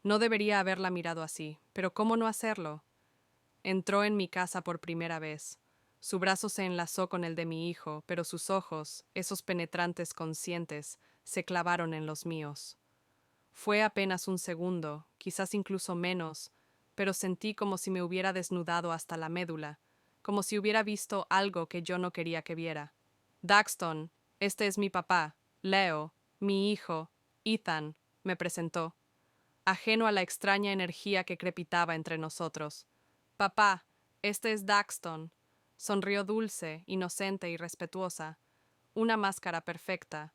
No debería haberla mirado así, pero ¿cómo no hacerlo? Entró en mi casa por primera vez. Su brazo se enlazó con el de mi hijo, pero sus ojos, esos penetrantes conscientes, se clavaron en los míos. Fue apenas un segundo, quizás incluso menos, pero sentí como si me hubiera desnudado hasta la médula, como si hubiera visto algo que yo no quería que viera. Daxton, este es mi papá, Leo, mi hijo, Ethan, me presentó, ajeno a la extraña energía que crepitaba entre nosotros. Papá, este es Daxton. Sonrió dulce, inocente y respetuosa, una máscara perfecta,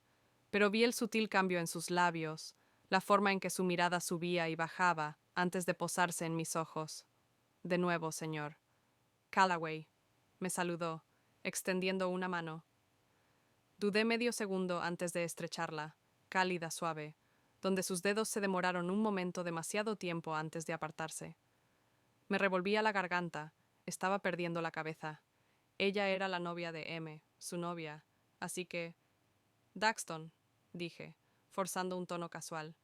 pero vi el sutil cambio en sus labios, la forma en que su mirada subía y bajaba antes de posarse en mis ojos. De nuevo, señor. Callaway, me saludó, extendiendo una mano. Dudé medio segundo antes de estrecharla, cálida, suave, donde sus dedos se demoraron un momento demasiado tiempo antes de apartarse. Me revolvía la garganta, estaba perdiendo la cabeza. Ella era la novia de M, su novia, así que... Daxton, dije, forzando un tono casual.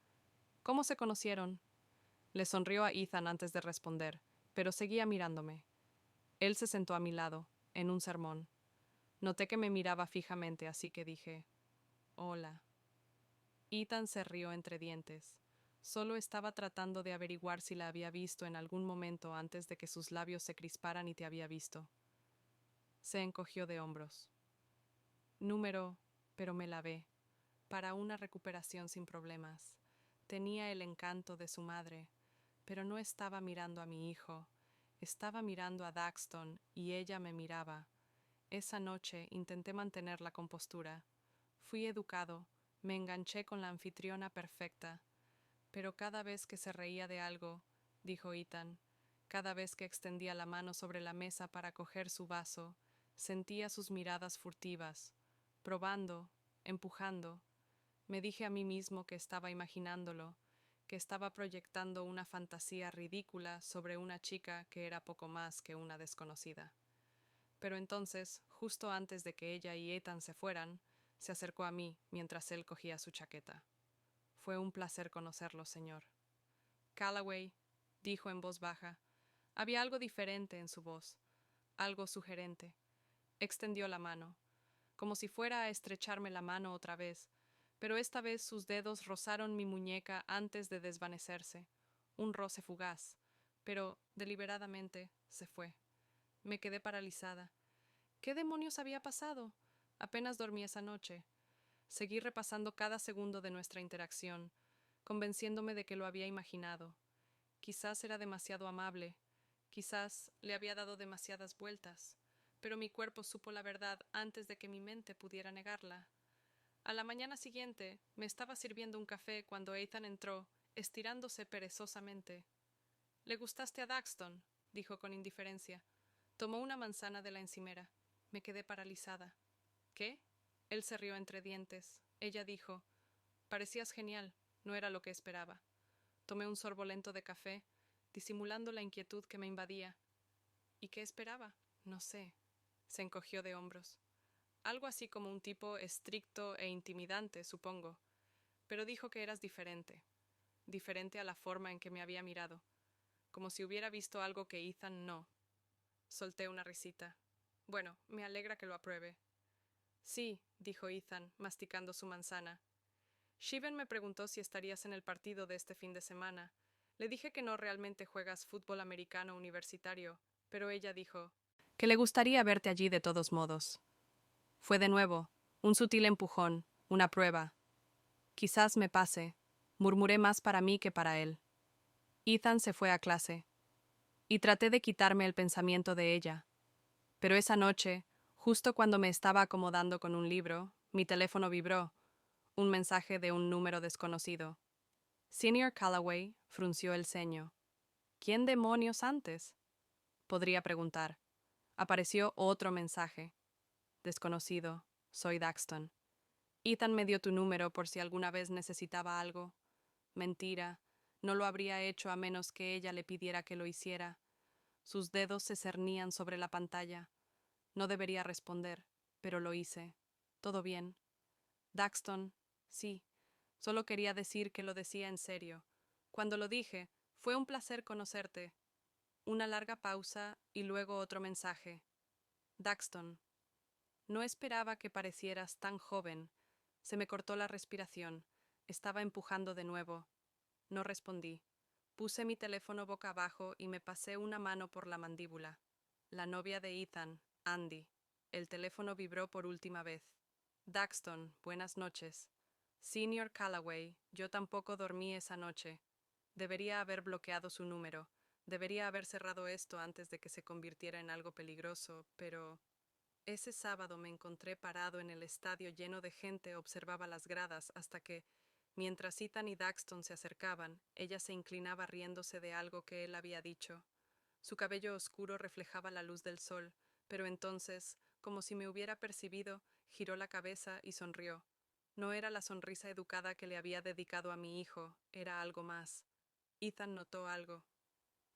¿Cómo se conocieron? Le sonrió a Ethan antes de responder, pero seguía mirándome. Él se sentó a mi lado, en un sermón. Noté que me miraba fijamente, así que dije, hola. Ethan se rió entre dientes. Solo estaba tratando de averiguar si la había visto en algún momento antes de que sus labios se crisparan y te había visto. Se encogió de hombros. Número, pero me lavé. Para una recuperación sin problemas. Tenía el encanto de su madre, pero no estaba mirando a mi hijo. Estaba mirando a Daxton y ella me miraba. Esa noche intenté mantener la compostura. Fui educado, me enganché con la anfitriona perfecta. Pero cada vez que se reía de algo, dijo Ethan, cada vez que extendía la mano sobre la mesa para coger su vaso, sentía sus miradas furtivas, probando, empujando. Me dije a mí mismo que estaba imaginándolo, que estaba proyectando una fantasía ridícula sobre una chica que era poco más que una desconocida. Pero entonces, justo antes de que ella y Ethan se fueran, se acercó a mí mientras él cogía su chaqueta. Fue un placer conocerlo, señor. Callaway, dijo en voz baja. Había algo diferente en su voz, algo sugerente. Extendió la mano, como si fuera a estrecharme la mano otra vez, pero esta vez sus dedos rozaron mi muñeca antes de desvanecerse. Un roce fugaz, pero, deliberadamente, se fue. Me quedé paralizada. ¿Qué demonios había pasado? Apenas dormí esa noche. Seguí repasando cada segundo de nuestra interacción, convenciéndome de que lo había imaginado. Quizás era demasiado amable, quizás le había dado demasiadas vueltas, pero mi cuerpo supo la verdad antes de que mi mente pudiera negarla. A la mañana siguiente me estaba sirviendo un café cuando Ethan entró, estirándose perezosamente. «¿Le gustaste a Daxton?», dijo con indiferencia. Tomó una manzana de la encimera. Me quedé paralizada. «¿Qué?». Él se rió entre dientes. Ella dijo, «Parecías genial, no era lo que esperaba». Tomé un sorbo lento de café, disimulando la inquietud que me invadía. ¿Y qué esperaba? No sé. Se encogió de hombros. Algo así como un tipo estricto e intimidante, supongo. Pero dijo que eras diferente. Diferente a la forma en que me había mirado. Como si hubiera visto algo que Ethan no. Solté una risita. Bueno, me alegra que lo apruebe. Sí, dijo Ethan, masticando su manzana. Shiven me preguntó si estarías en el partido de este fin de semana. Le dije que no realmente juegas fútbol americano universitario, pero ella dijo que le gustaría verte allí de todos modos. Fue de nuevo, un sutil empujón, una prueba. Quizás me pase, murmuré más para mí que para él. Ethan se fue a clase, y traté de quitarme el pensamiento de ella. Pero esa noche, justo cuando me estaba acomodando con un libro, mi teléfono vibró, un mensaje de un número desconocido. Senior Callaway frunció el ceño. ¿Quién demonios antes? Podría preguntar. Apareció otro mensaje. Desconocido. Soy Daxton. Ethan me dio tu número por si alguna vez necesitaba algo. Mentira. No lo habría hecho a menos que ella le pidiera que lo hiciera. Sus dedos se cernían sobre la pantalla. No debería responder, pero lo hice. ¿Todo bien? Daxton. Sí. Solo quería decir que lo decía en serio. Cuando lo dije, fue un placer conocerte. Una larga pausa y luego otro mensaje. Daxton, no esperaba que parecieras tan joven. Se me cortó la respiración. Estaba empujando de nuevo. No respondí. Puse mi teléfono boca abajo y me pasé una mano por la mandíbula. La novia de Ethan, Andy. El teléfono vibró por última vez. Daxton, buenas noches. Senior Callaway, yo tampoco dormí esa noche. Debería haber bloqueado su número. Debería haber cerrado esto antes de que se convirtiera en algo peligroso, pero ese sábado me encontré parado en el estadio lleno de gente, observaba las gradas hasta que, mientras Ethan y Daxton se acercaban, ella se inclinaba riéndose de algo que él había dicho. Su cabello oscuro reflejaba la luz del sol, pero entonces, como si me hubiera percibido, giró la cabeza y sonrió. No era la sonrisa educada que le había dedicado a mi hijo, era algo más. Ethan notó algo.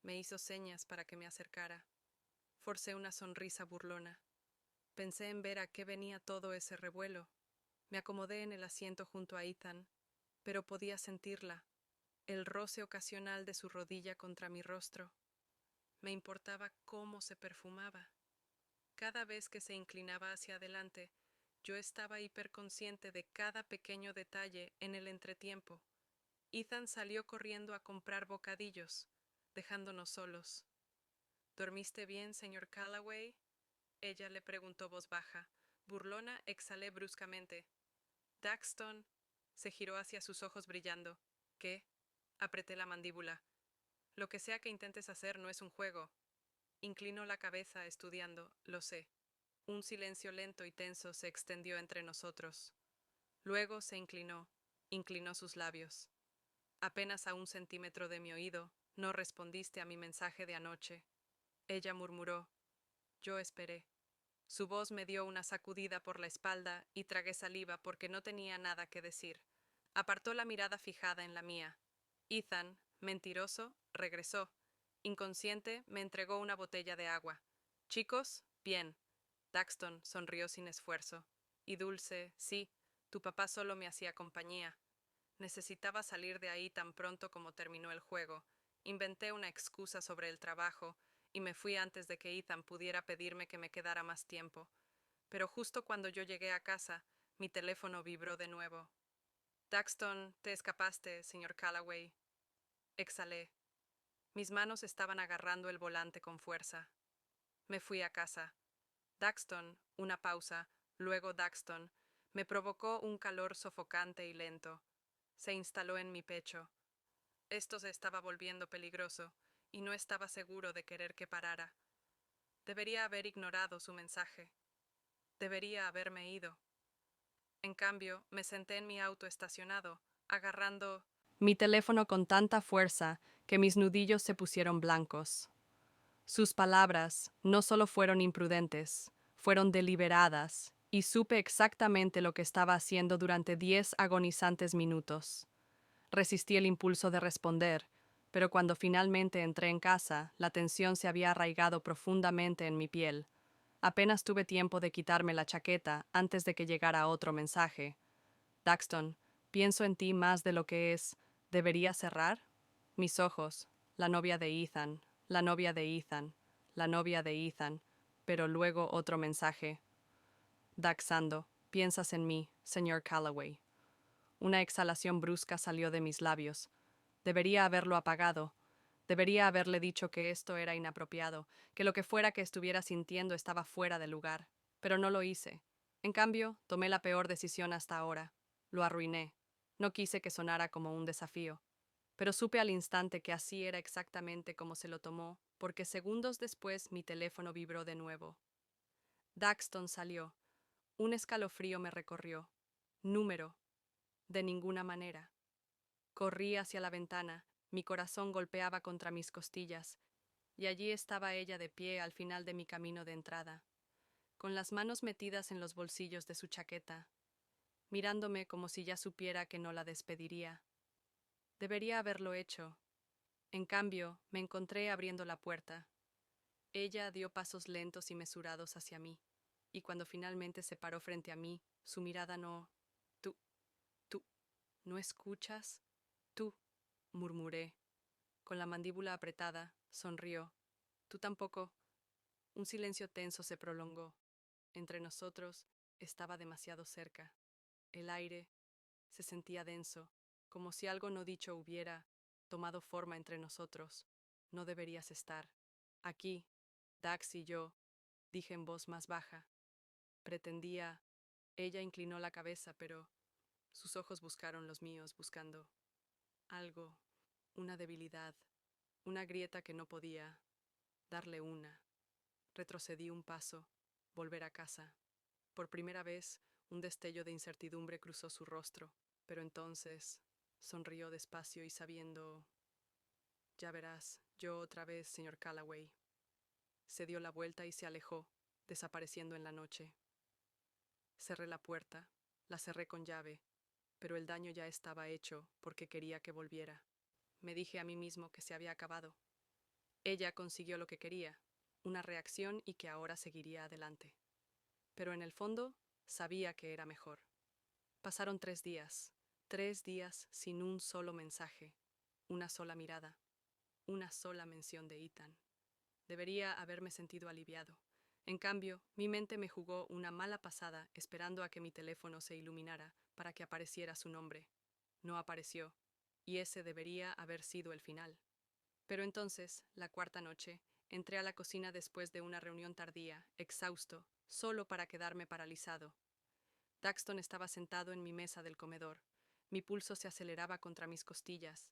Me hizo señas para que me acercara. Forcé una sonrisa burlona. Pensé en ver a qué venía todo ese revuelo. Me acomodé en el asiento junto a Ethan, pero podía sentirla, el roce ocasional de su rodilla contra mi rostro. Me importaba cómo se perfumaba. Cada vez que se inclinaba hacia adelante, yo estaba hiperconsciente de cada pequeño detalle en el entretiempo. Ethan salió corriendo a comprar bocadillos, dejándonos solos. ¿Dormiste bien, señor Callaway? Ella le preguntó voz baja. Burlona, exhalé bruscamente. Daxton se giró hacia sus ojos brillando. ¿Qué? Apreté la mandíbula. Lo que sea que intentes hacer no es un juego. Inclinó la cabeza estudiando, lo sé. Un silencio lento y tenso se extendió entre nosotros. Luego se inclinó sus labios. Apenas a 1 centímetro de mi oído, no respondiste a mi mensaje de anoche. Ella murmuró. Yo esperé. Su voz me dio una sacudida por la espalda y tragué saliva porque no tenía nada que decir. Apartó la mirada fijada en la mía. Ethan, mentiroso, regresó. Inconsciente, me entregó una botella de agua. Chicos, bien. Daxton sonrió sin esfuerzo. Y Dulce, sí, tu papá solo me hacía compañía. Necesitaba salir de ahí tan pronto como terminó el juego. Inventé una excusa sobre el trabajo y me fui antes de que Ethan pudiera pedirme que me quedara más tiempo. Pero justo cuando yo llegué a casa, mi teléfono vibró de nuevo. Daxton, te escapaste, señor Callaway. Exhalé. Mis manos estaban agarrando el volante con fuerza. Me fui a casa. Daxton, una pausa, luego Daxton, me provocó un calor sofocante y lento. Se instaló en mi pecho. Esto se estaba volviendo peligroso, y no estaba seguro de querer que parara. Debería haber ignorado su mensaje. Debería haberme ido. En cambio, me senté en mi auto estacionado, agarrando mi teléfono con tanta fuerza que mis nudillos se pusieron blancos. Sus palabras no solo fueron imprudentes, fueron deliberadas, y supe exactamente lo que estaba haciendo durante 10 agonizantes minutos. Resistí el impulso de responder, pero cuando finalmente entré en casa, la tensión se había arraigado profundamente en mi piel. Apenas tuve tiempo de quitarme la chaqueta antes de que llegara otro mensaje. Daxton, pienso en ti más de lo que es. ¿Debería cerrar? Mis ojos, la novia de Ethan, la novia de Ethan, la novia de Ethan, pero luego otro mensaje. Daxando, piensas en mí, señor Callaway. Una exhalación brusca salió de mis labios. Debería haberlo apagado. Debería haberle dicho que esto era inapropiado, que lo que fuera que estuviera sintiendo estaba fuera de lugar. Pero no lo hice. En cambio, tomé la peor decisión hasta ahora. Lo arruiné. No quise que sonara como un desafío. Pero supe al instante que así era exactamente como se lo tomó, porque segundos después mi teléfono vibró de nuevo. Daxton salió. Un escalofrío me recorrió. Número. De ninguna manera. Corrí hacia la ventana, mi corazón golpeaba contra mis costillas, y allí estaba ella de pie al final de mi camino de entrada, con las manos metidas en los bolsillos de su chaqueta, mirándome como si ya supiera que no la despediría. Debería haberlo hecho. En cambio, me encontré abriendo la puerta. Ella dio pasos lentos y mesurados hacia mí, y cuando finalmente se paró frente a mí, su mirada no... Tú, ¿no escuchas? Tú. murmuré. Con la mandíbula apretada, sonrió. Tú tampoco. Un silencio tenso se prolongó. Entre nosotros estaba demasiado cerca. El aire se sentía denso, como si algo no dicho hubiera tomado forma entre nosotros. No deberías estar. Aquí, Dax y yo, dije en voz más baja. Pretendía. Ella inclinó la cabeza, pero sus ojos buscaron los míos, buscando algo, una debilidad, una grieta que no podía darle una. Retrocedí un paso, volver a casa. Por primera vez, un destello de incertidumbre cruzó su rostro, pero entonces sonrió despacio y sabiendo, ya verás, yo otra vez, señor Callaway. Se dio la vuelta y se alejó, desapareciendo en la noche. Cerré la puerta, la cerré con llave, pero el daño ya estaba hecho porque quería que volviera. Me dije a mí mismo que se había acabado. Ella consiguió lo que quería, una reacción y que ahora seguiría adelante. Pero en el fondo sabía que era mejor. Pasaron 3 días sin un solo mensaje, una sola mirada, una sola mención de Ethan. Debería haberme sentido aliviado. En cambio, mi mente me jugó una mala pasada esperando a que mi teléfono se iluminara para que apareciera su nombre. No apareció, y ese debería haber sido el final. Pero entonces, la cuarta noche, entré a la cocina después de una reunión tardía, exhausto, solo para quedarme paralizado. Daxton estaba sentado en mi mesa del comedor. Mi pulso se aceleraba contra mis costillas.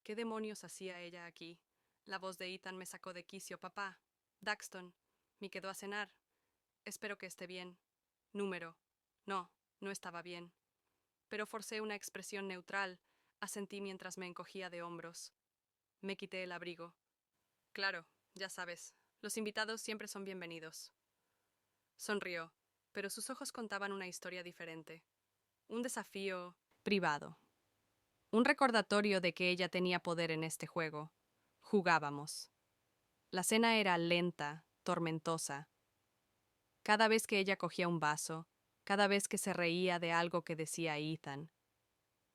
¿Qué demonios hacía ella aquí? La voz de Ethan me sacó de quicio. Papá, Daxton, me quedó a cenar. Espero que esté bien. Número. No, no estaba bien. Pero forcé una expresión neutral. Asentí mientras me encogía de hombros. Me quité el abrigo. Claro, ya sabes, los invitados siempre son bienvenidos. Sonrió, pero sus ojos contaban una historia diferente. Un desafío privado. Un recordatorio de que ella tenía poder en este juego. Jugábamos. La cena era lenta, tormentosa. Cada vez que ella cogía un vaso, cada vez que se reía de algo que decía Ethan,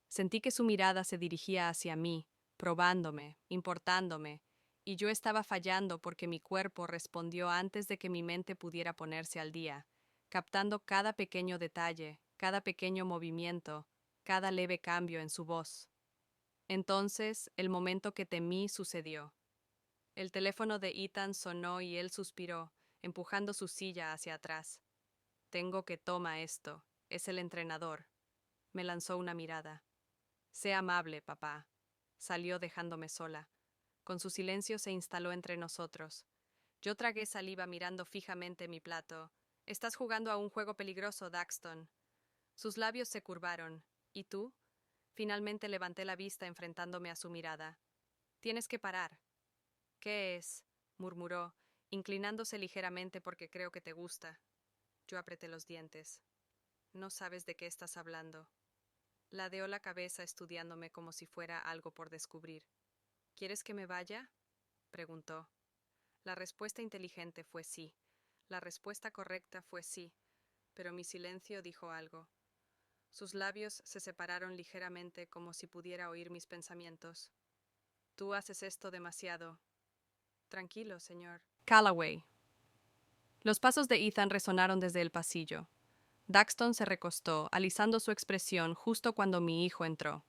sentí que su mirada se dirigía hacia mí, probándome, importándome, y yo estaba fallando porque mi cuerpo respondió antes de que mi mente pudiera ponerse al día, captando cada pequeño detalle, cada pequeño movimiento, cada leve cambio en su voz. Entonces, el momento que temí sucedió. El teléfono de Ethan sonó y él suspiró, empujando su silla hacia atrás. Tengo que toma esto. Es el entrenador. Me lanzó una mirada. Sé amable, papá. Salió dejándome sola. Con su silencio se instaló entre nosotros. Yo tragué saliva mirando fijamente mi plato. Estás jugando a un juego peligroso, Daxton. Sus labios se curvaron. ¿Y tú? Finalmente levanté la vista enfrentándome a su mirada. Tienes que parar. ¿Qué es? Murmuró, inclinándose ligeramente porque creo que te gusta. Yo apreté los dientes. No sabes de qué estás hablando. Ladeó la cabeza estudiándome como si fuera algo por descubrir. ¿Quieres que me vaya? Preguntó. La respuesta inteligente fue sí. La respuesta correcta fue sí, pero mi silencio dijo algo. Sus labios se separaron ligeramente como si pudiera oír mis pensamientos. Tú haces esto demasiado. Tranquilo, señor. Callaway. Los pasos de Ethan resonaron desde el pasillo. Daxton se recostó, alisando su expresión justo cuando mi hijo entró.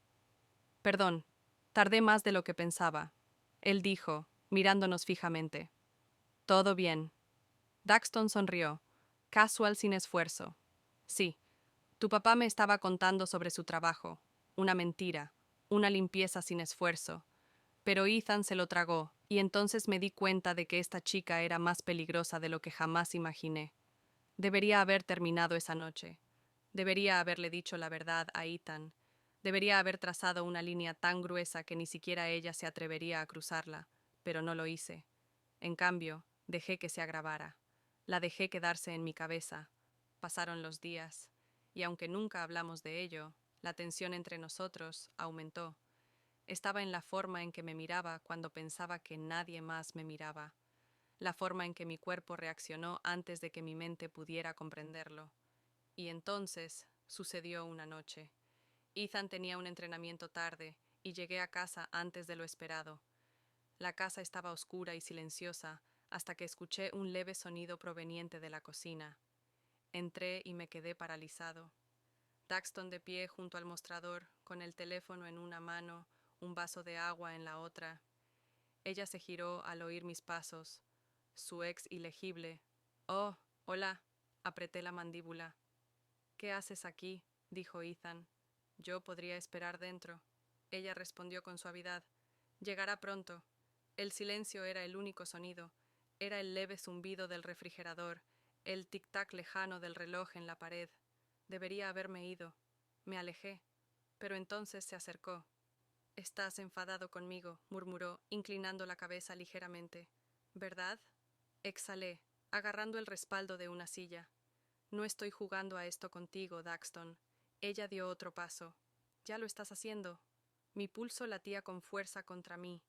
Perdón, tardé más de lo que pensaba. Él dijo, mirándonos fijamente. Todo bien. Daxton sonrió, casual sin esfuerzo. Sí, tu papá me estaba contando sobre su trabajo. Una mentira, una limpieza sin esfuerzo. Pero Ethan se lo tragó, y entonces me di cuenta de que esta chica era más peligrosa de lo que jamás imaginé. Debería haber terminado esa noche. Debería haberle dicho la verdad a Ethan. Debería haber trazado una línea tan gruesa que ni siquiera ella se atrevería a cruzarla, pero no lo hice. En cambio, dejé que se agravara. La dejé quedarse en mi cabeza. Pasaron los días, y aunque nunca hablamos de ello, la tensión entre nosotros aumentó. Estaba en la forma en que me miraba cuando pensaba que nadie más me miraba, la forma en que mi cuerpo reaccionó antes de que mi mente pudiera comprenderlo. Y entonces sucedió una noche. Ethan tenía un entrenamiento tarde, y llegué a casa antes de lo esperado. La casa estaba oscura y silenciosa hasta que escuché un leve sonido proveniente de la cocina. Entré y me quedé paralizado. Daxton de pie junto al mostrador, con el teléfono en una mano, un vaso de agua en la otra. Ella se giró al oír mis pasos. Su ex ilegible. «Oh, hola», apreté la mandíbula. «¿Qué haces aquí?», dijo Ethan. «Yo podría esperar dentro». Ella respondió con suavidad. «Llegará pronto». El silencio era el único sonido. Era el leve zumbido del refrigerador, el tic-tac lejano del reloj en la pared. Debería haberme ido. Me alejé. Pero entonces se acercó. «Estás enfadado conmigo», murmuró, inclinando la cabeza ligeramente. «¿Verdad?». Exhalé, agarrando el respaldo de una silla. «No estoy jugando a esto contigo, Daxton». Ella dio otro paso. «Ya lo estás haciendo». Mi pulso latía con fuerza contra mí.